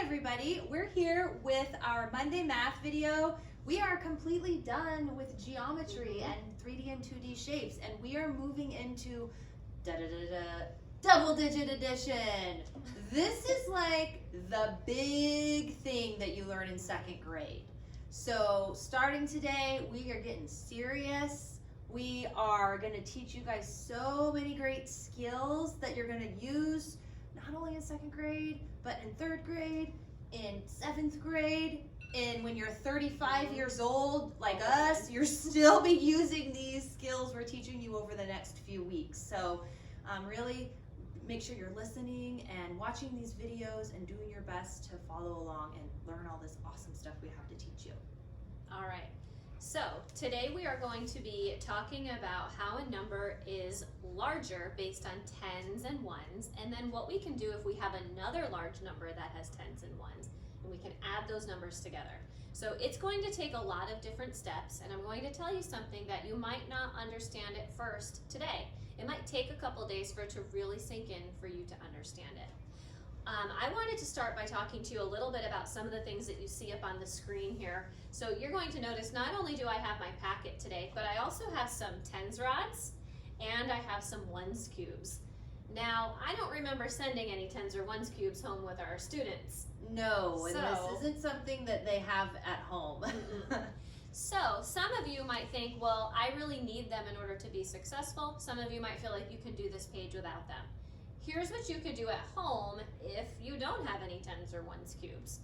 everybody, we're here with our Monday math video. We are completely done with geometry and 3D and 2D shapes, and we are moving into double digit addition. This is like the big thing that you learn in second grade. So starting today, we are getting serious. We are going to teach you guys so many great skills that you're going to use not only in second grade, but in third grade, in seventh grade, and when you're 35 years old, like us, you'll still be using these skills we're teaching you over the next few weeks. So really make sure you're listening and watching these videos and doing your best to follow along and learn all this awesome stuff we have to teach you. All right. So today we are going to be talking about how a number is larger based on tens and ones, and then what we can do if we have another large number that has tens and ones, and we can add those numbers together. So it's going to take a lot of different steps, and I'm going to tell you something that you might not understand at first today. It might take a couple days for it to really sink in for you to understand it. I wanted to start by talking to you a little bit about some of the things that you see up on the screen here. So you're going to notice not only do I have my packet today, but I also have some tens rods and I have some ones cubes. Now, I don't remember sending any tens or ones cubes home with our students. No, and this isn't something that they have at home. So some of you might think, well, I really need them in order to be successful. Some of you might feel like you can do this page without them. Here's what you could do at home if you don't have any tens or ones cubes.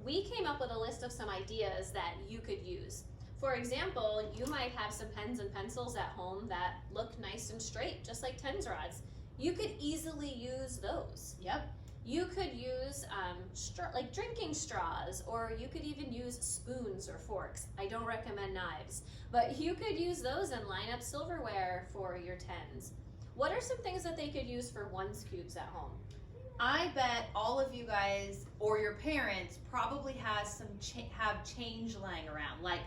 We came up with a list of some ideas that you could use. For example, you might have some pens and pencils at home that look nice and straight, just like tens rods. You could easily use those. Yep. You could use like drinking straws, or you could even use spoons or forks. I don't recommend knives, but you could use those and line up silverware for your tens. What are some things that they could use for ones cubes at home? I bet all of you guys or your parents probably has have change lying around, like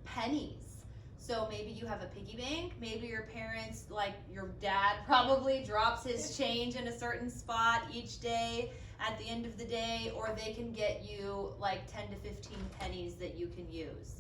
pennies. So maybe you have a piggy bank. Maybe your parents, like your dad, probably drops his change in a certain spot each day at the end of the day, or they can get you like 10 to 15 pennies that you can use.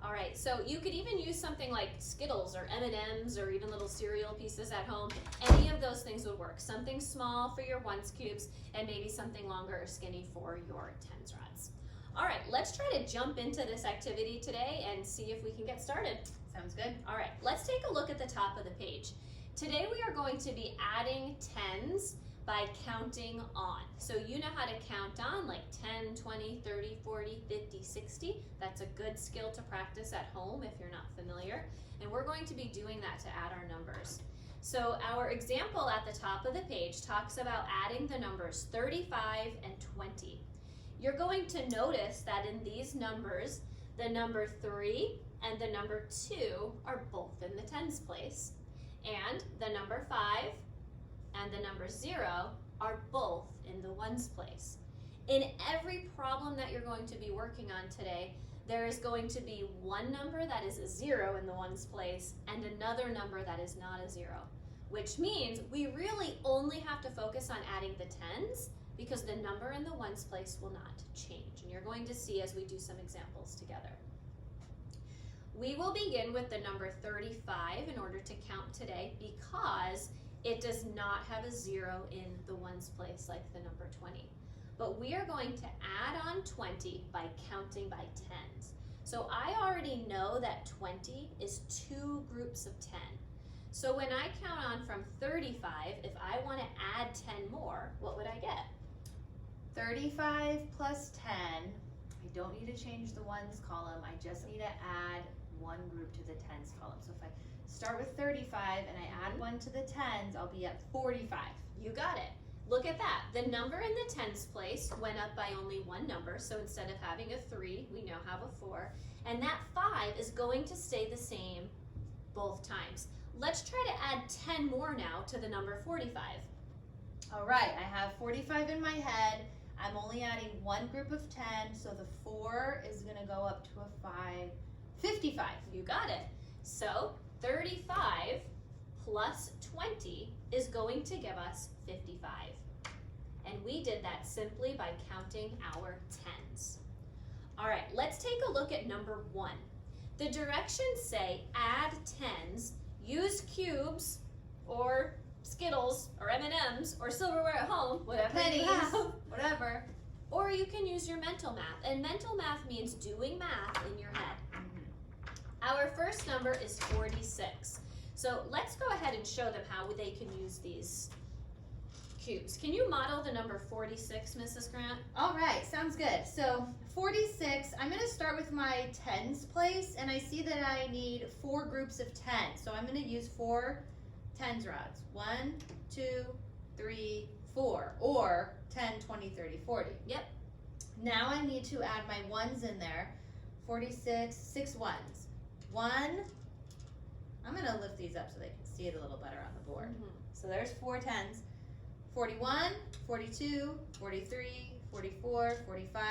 All right, so you could even use something like Skittles or M&Ms or even little cereal pieces at home. Any of those things would work. Something small for your ones cubes and maybe something longer or skinny for your tens rods. All right, let's try to jump into this activity today and see if we can get started. Sounds good. All right, let's take a look at the top of the page. Today we are going to be adding tens by counting on. So you know how to count on, like 10, 20, 30, 40, 50, 60. That's a good skill to practice at home if you're not familiar. And we're going to be doing that to add our numbers. So our example at the top of the page talks about adding the numbers 35 and 20. You're going to notice that in these numbers, the number 3 and the number 2 are both in the tens place. And the number 5 and the number 0 are both in the ones place. In every problem that you're going to be working on today, there is going to be one number that is a 0 in the ones place and another number that is not a 0, which means we really only have to focus on adding the tens because the number in the ones place will not change. And you're going to see as we do some examples together. We will begin with the number 35 in order to count today because it does not have a 0 in the ones place like the number 20. But we are going to add on 20 by counting by tens. So I already know that 20 is 2 groups of 10. So when I count on from 35, if I want to add 10 more, what would I get? 35 plus 10. I don't need to change the ones column. I just need to add one group to the tens column. So if I start with 35 and I add 1 to the tens, I'll be at 45. You got it. Look at that. The number in the tens place went up by only one number. So instead of having a 3, we now have a 4. And that 5 is going to stay the same both times. Let's try to add 10 more now to the number 45. All right, I have 45 in my head. I'm only adding one group of 10, so the 4 is going to go up to a 5. 55. You got it. So 35 plus 20 is going to give us 55. And we did that simply by counting our tens. All right, let's take a look at number 1. The directions say add tens, use cubes or Skittles or M&Ms or silverware at home, whatever Pennies, you have. whatever. Or you can use your mental math. And mental math means doing math in your head. Our first number is 46. So let's go ahead and show them how they can use these cubes. Can you model the number 46, Mrs. Grant? All right, sounds good. So 46, I'm gonna start with my tens place, and I see that I need 4 groups of 10. So I'm gonna use 4 tens rods. 1, 2, 3, 4, or 10, 20, 30, 40. Yep. Now I need to add my ones in there. 46, 6 ones. 1, I'm gonna lift these up so they can see it a little better on the board. So there's 4 tens. 41, 42, 43, 44, 45,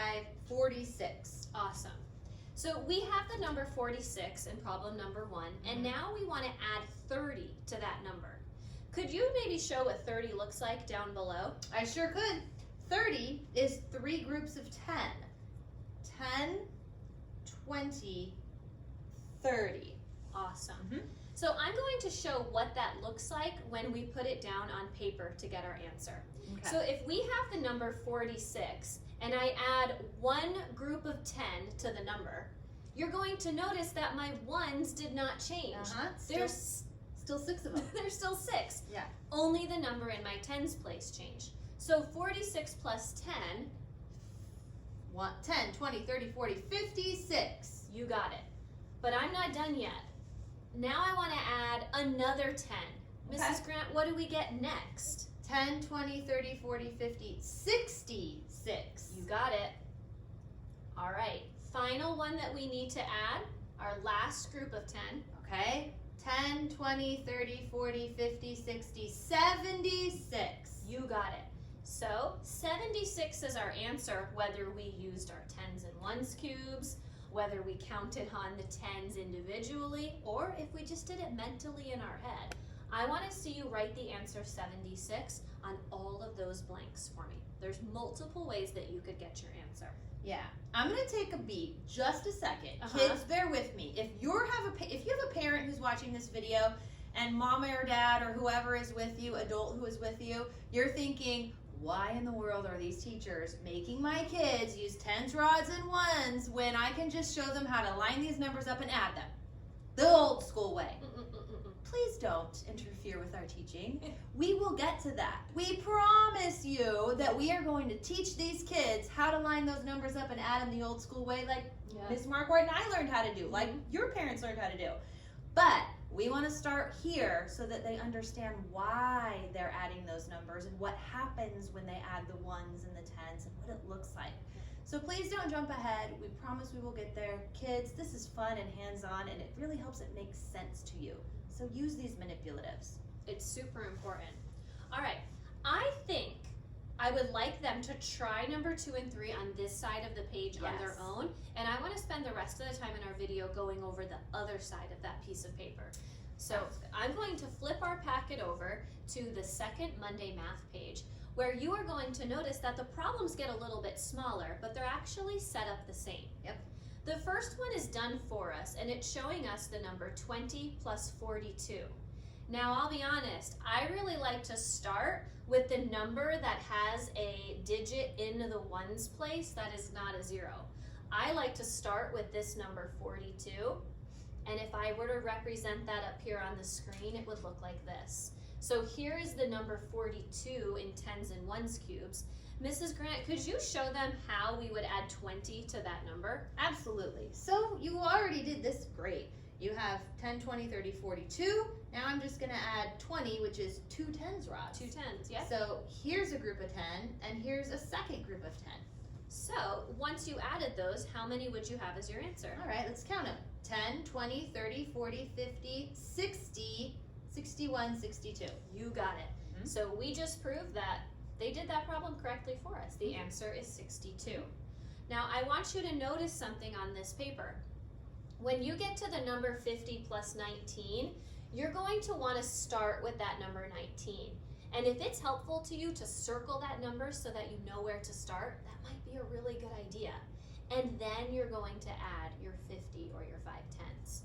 46. Awesome. So we have the number 46 in problem number 1, and now we want to add 30 to that number. Could you maybe show what 30 looks like down below? I sure could. 30 is 3 groups of 10. 10, 20, 30. Awesome. Mhm. So I'm going to show what that looks like when we put it down on paper to get our answer. Okay. So if we have the number 46 and I add 1 group of 10 to the number, you're going to notice that my ones did not change. There's Still 6 of them. there's still 6. Yeah. Only the number in my tens place changed. So 46 plus 10, 10, 20, 30, 40, 56. you got it. But I'm not done yet. Now I want to add another 10. Okay. Mrs. Grant, what do we get next? 10, 20, 30, 40, 50, 66. You got it. All right. Final one that we need to add, our last group of 10. Okay. 10, 20, 30, 40, 50, 60, 76. You got it. So 76 is our answer, whether we used our tens and ones cubes, whether we counted on the tens individually, or if we just did it mentally in our head. I want to see you write the answer 76 on all of those blanks for me. There's multiple ways that you could get your answer. Yeah, I'm gonna take a beat, just a second. Uh-huh. Kids, bear with me. If you have a parent who's watching this video, and mama or dad or whoever is with you, adult who is with you, you're thinking, why in the world are these teachers making my kids use tens, rods, and ones when I can just show them how to line these numbers up and add them the old school way? Please don't interfere with our teaching. We will get to that. We promise you that we are going to teach these kids how to line those numbers up and add them the old school way, like Miss Marquardt and I learned how to do, like your parents learned how to do. But we want to start here so that they understand why they're adding those numbers and what happens when they add the ones and the tens and what it looks like. So please don't jump ahead. We promise we will get there. Kids, this is fun and hands-on, and it really helps it make sense to you. So use these manipulatives. It's super important. All right, I think I would like them to try number 2 and 3 on this side of the page on their own, and I want to spend the rest of the time in our video going over the other side of that piece of paper. So I'm going to flip our packet over to the second Monday math page, where you are going to notice that the problems get a little bit smaller, but they're actually set up the same. Yep. The first one is done for us, and it's showing us the number 20 plus 42. Now, I'll be honest, I really like to start with the number that has a digit in the ones place that is not a 0. I like to start with this number 42, and if I were to represent that up here on the screen, it would look like this. So here is the number 42 in tens and ones cubes. Mrs. Grant, could you show them how we would add 20 to that number? Absolutely. So you already did this great. You have 10, 20, 30, 42. Now I'm just gonna add 20, which is 2 tens rods. 2 tens, yeah. So here's a group of 10, and here's a second group of 10. So once you added those, how many would you have as your answer? All right, let's count them. 10, 20, 30, 40, 50, 60, 61, 62. You got it. So we just proved that they did that problem correctly for us. The answer is 62. Now I want you to notice something on this paper. When you get to the number 50 plus 19, you're going to want to start with that number 19. And if it's helpful to you to circle that number so that you know where to start, that might be a really good idea. And then you're going to add your 50 or your 5 tens.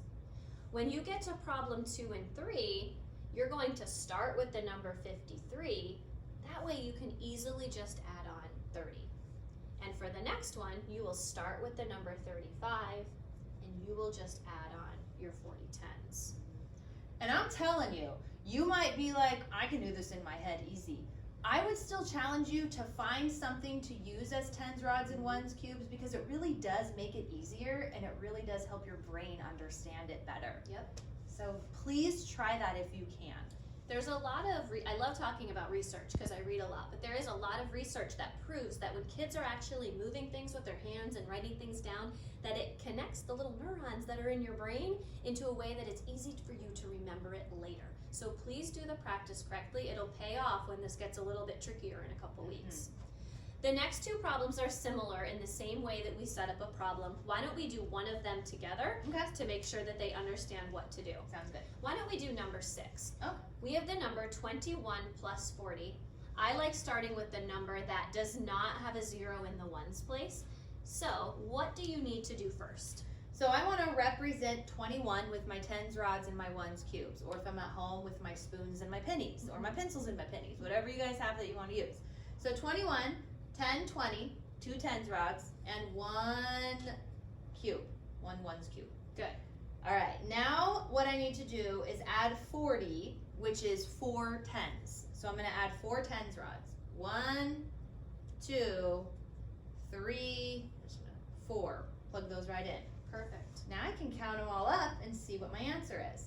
When you get to problem 2 and 3, you're going to start with the number 53. That way you can easily just add on 30. And for the next one, you will start with the number 35 and you will just add on your 40 tens. And I'm telling you, you might be like, I can do this in my head easy. I would still challenge you to find something to use as tens, rods, and ones cubes, because it really does make it easier and it really does help your brain understand it better. Yep. So please try that if you can. There's a lot of, I love talking about research because I read a lot, but there is a lot of research that proves that when kids are actually moving things with their hands and writing things down, that it connects the little neurons that are in your brain into a way that it's easy for you to remember it later. So please do the practice correctly. It'll pay off when this gets a little bit trickier in a couple weeks. The next 2 problems are similar in the same way that we set up a problem. Why don't we do one of them together to make sure that they understand what to do? Sounds good. Why don't we do number 6? Oh. We have the number 21 plus 40. I like starting with the number that does not have a 0 in the ones place. So what do you need to do first? So I want to represent 21 with my tens, rods, and my ones cubes, or if I'm at home with my spoons and my pennies, or my pencils and my pennies, whatever you guys have that you want to use. So 21, 10, 20, 2 tens rods, and 1 cube, 1 ones cube. Good. All right, now what I need to do is add 40, which is 4 tens. So I'm going to add 4 tens rods. 1, 2, 3, 4. Plug those right in. Perfect. Now I can count them all up and see what my answer is.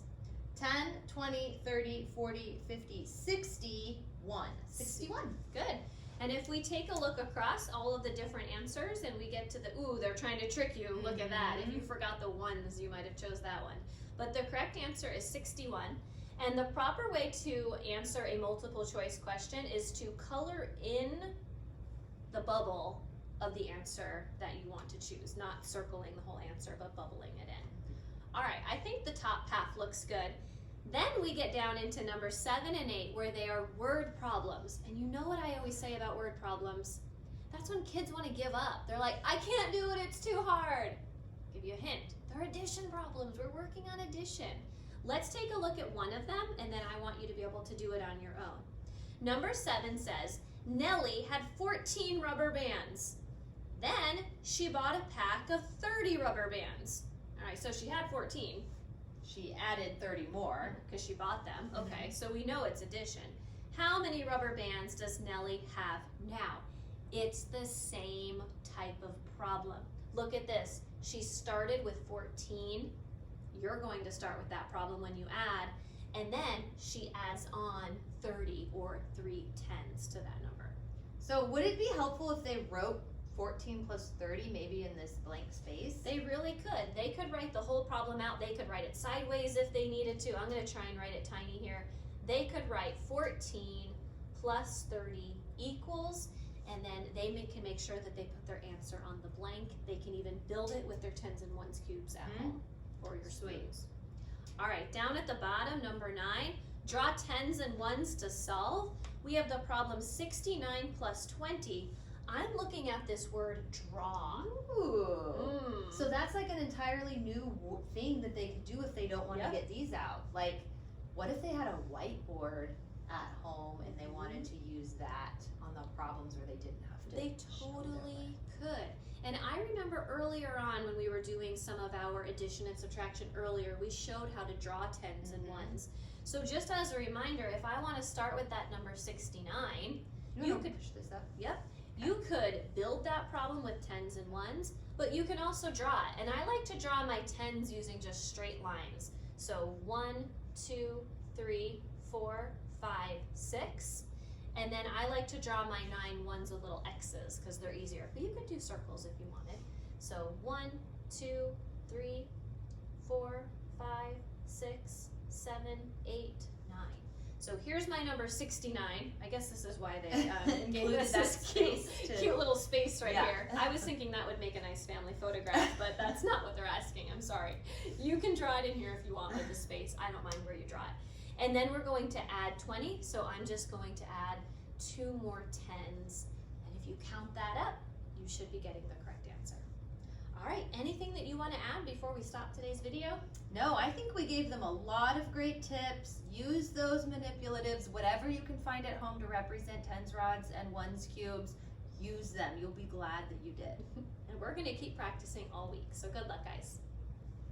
10, 20, 30, 40, 50, 61. 61. Good. And if we take a look across all of the different answers and we get to the, ooh, they're trying to trick you, look at that. If you forgot the ones, you might have chose that one. But the correct answer is 61. And the proper way to answer a multiple choice question is to color in the bubble of the answer that you want to choose, not circling the whole answer, but bubbling it in. All right, I think the top half looks good. Then we get down into number 7 and 8, where they are word problems. And you know what I always say about word problems? That's when kids want to give up. They're like, I can't do it, it's too hard. I'll give you a hint. They're addition problems. We're working on addition. Let's take a look at one of them, and then I want you to be able to do it on your own. Number 7 says, Nellie had 14 rubber bands. Then she bought a pack of 30 rubber bands. All right, so she had 14. She added 30 more. Because she bought them. Okay, so we know it's addition. How many rubber bands does Nellie have now? It's the same type of problem. Look at this. She started with 14. You're going to start with that problem when you add. And then she adds on 30 or 3 tens to that number. So would it be helpful if they wrote 14 plus 30 maybe in this blank space? They really could. They could write the whole problem out. They could write it sideways if they needed to. I'm going to try and write it tiny here. They could write 14 plus 30 equals, and then they can make sure that they put their answer on the blank. They can even build it with their tens and ones cubes at home or your spoons. All right, down at the bottom, number 9, draw tens and ones to solve. We have the problem 69 plus 20. I'm looking at this word draw. Ooh. So that's like an entirely new thing that they could do if they don't want to get these out. Like, what if they had a whiteboard at home and they wanted to use that on the problems where they didn't have to? They totally could. And I remember earlier on when we were doing some of our addition and subtraction earlier, we showed how to draw tens and ones. So just as a reminder, if I want to start with that number 69, you could push this up. Yep. You could build that problem with tens and ones, but you can also draw it. And I like to draw my tens using just straight lines. So 1, 2, 3, 4, 5, 6. And then I like to draw my 9 ones with little X's because they're easier. But you could do circles if you wanted. So 1, 2, 3, 4, 5, 6, 7, 8, 9. So here's my number 69. I guess this is why they gave us this cute little space right here. I was thinking that would make a nice family photograph, but that's not what they're asking. I'm sorry. You can draw it in here if you want with the space. I don't mind where you draw it. And then we're going to add 20, so I'm just going to add 2 more 10s. And if you count that up, you should be getting the correct answer. All right, anything that you want to add before we stop today's video? No, I think we gave them a lot of great tips. Use those manipulatives, whatever you can find at home to represent tens rods and ones cubes. Use them. You'll be glad that you did. And we're going to keep practicing all week, so good luck, guys.